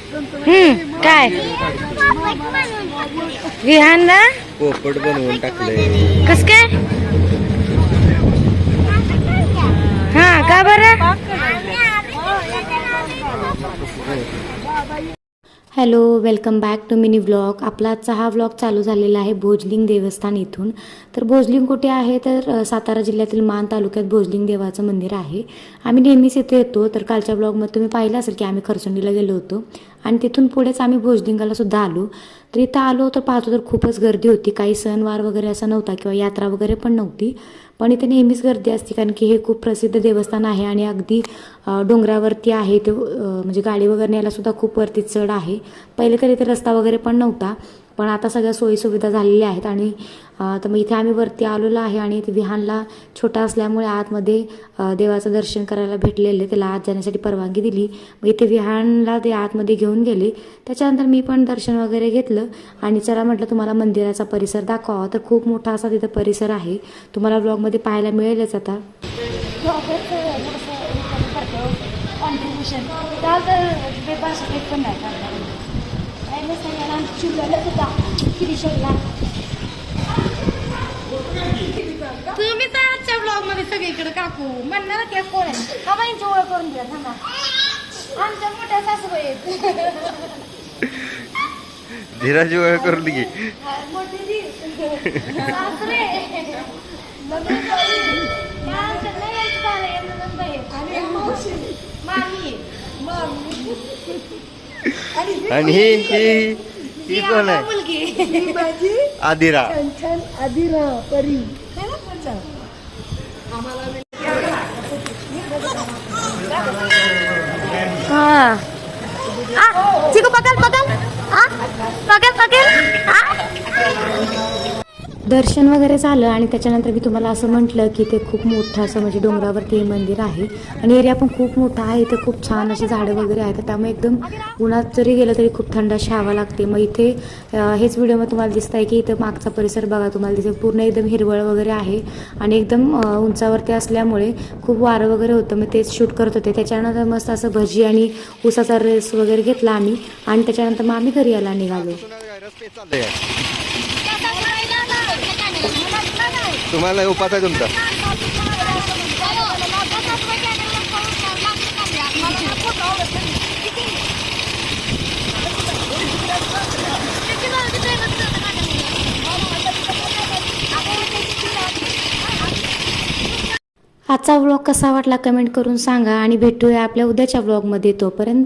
काय विहान ना पोपट बनवून टाकले. कस काय? हा का बरं? Hello, welcome back to mini vlog. आपला आजचा हा व्लॉग चालू झालेला आहे भोजलिंग देवस्थान इथून. तर भोजलिंग कुठे आहे तर सातारा जिल्ह्यातील मान तालुक्यात भोजलिंग देवाचं मंदिर आहे. आम्ही नेहमीच इथे येतो. तर कालच्या ब्लॉगमध्ये तुम्ही पाहिलं असेल की आम्ही खरसुंडीला गेलो होतो आणि तिथून पुढेच आम्ही भोजलिंगाला सुद्धा आलो. तर इथं आलो तर पाहतो तर खूपच गर्दी होती. काही सणवार वगैरे असा नव्हता किंवा यात्रा वगैरे पण नव्हती, पण इथे नेहमीच गर्दी असते कारण की हे खूप प्रसिद्ध देवस्थान आहे आणि अगदी डोंगरावरती आहे ते. म्हणजे गाडी वगैरे न्यायलासुद्धा खूप वरती चढ आहे. पहिले तर इथे रस्ता वगैरे पण नव्हता, पण आता सगळ्या सोयीसुविधा झालेल्या आहेत. आणि तर मग इथे आम्ही वरती आलेलो आहे आणि इथे विहानला छोटा असल्यामुळे आतमध्ये देवाचं दर्शन करायला भेटलेले, त्याला आत जाण्यासाठी परवानगी दिली. मग इथे विहानला ते आतमध्ये घेऊन गेले. त्याच्यानंतर मी पण दर्शन वगैरे घेतलं आणि चला म्हटलं तुम्हाला मंदिराचा परिसर दाखवा. तर खूप मोठा असा तिथं परिसर आहे, तुम्हाला ब्लॉगमध्ये पाहायला मिळेलच. आता तुम्ही तर आजच्या ब्लॉग मध्ये सगळीकडे काकू म्हणणार की कोण आहे. हा बाईंची ओळख करून द्या थांबा. आमच्या मोठ्या सासूबाई आहेत. धीराची ओळख करून घे. मोठी दी सासरे आणि ही कोण आहे? मुलगी आदिरा. आदिरा परी. हा चिकू पकड पकड पकड पकड. दर्शन वगैरे झालं आणि त्याच्यानंतर मी तुम्हाला असं म्हटलं की ते खूप मोठं असं म्हणजे डोंगरावरती हे मंदिर आहे आणि एरिया पण खूप मोठा आहे. इथे खूप छान अशी झाडं वगैरे आहेत, त्यामुळे एकदम उन्हात जरी गेलं तरी खूप थंड अशी हवा लागते. मग इथे हेच व्हिडिओमध्ये तुम्हाला दिसत आहे की इथं मागचा परिसर बघा, तुम्हाला दिसेल पूर्ण एकदम हिरवळ वगैरे आहे आणि एकदम उंचावरती असल्यामुळे खूप वारं वगैरे होतं. मग तेच शूट करत होते. त्याच्यानंतर मस्त असं भजी आणि उसाचा रेस वगैरे घेतला आम्ही आणि त्याच्यानंतर मग आम्ही घरी यायला निघालो. तुम्हाला उपास आहे तुमचा? आजचा व्लॉग कसा वाटला कमेंट करून सांगा आणि भेटूया आपल्या उद्याच्या व्लॉगमध्ये. तोपर्यंत